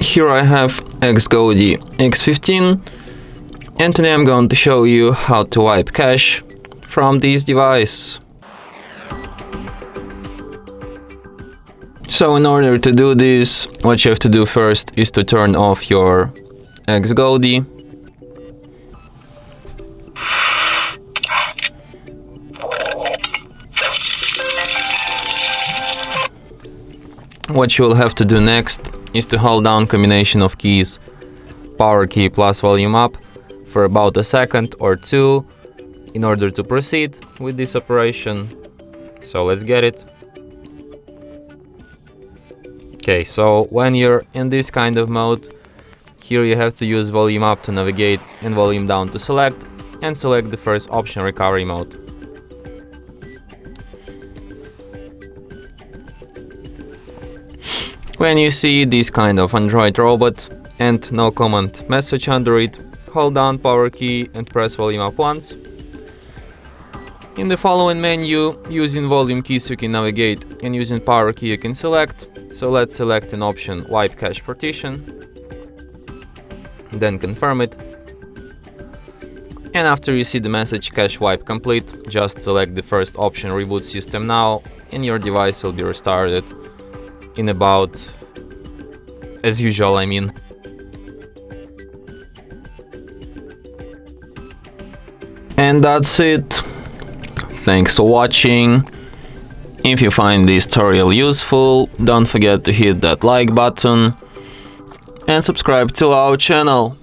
Here I have XGODY X15, and today I'm going to show you how to wipe cache from this device. So in order to do this, what you have to do first is to turn off your XGODY. What you will have to do next is to hold down combination of keys, power key plus volume up, for about a second or two in order to proceed with this operation. So let's get it. Okay, so when you're in this kind of mode, here you have to use volume up to navigate and volume down to select, and select the first option, recovery mode. When you see this kind of Android robot and no command message under it, hold down power key and press volume up once. In the following menu, using volume keys you can navigate, and using power key you can select. So let's select an option, wipe cache partition, then confirm it. And after you see the message cache wipe complete, just select the first option, reboot system now, and your device will be restarted in about, as usual, I mean. And that's it. Thanks for watching. If you find this tutorial useful, don't forget to hit that like button and subscribe to our channel.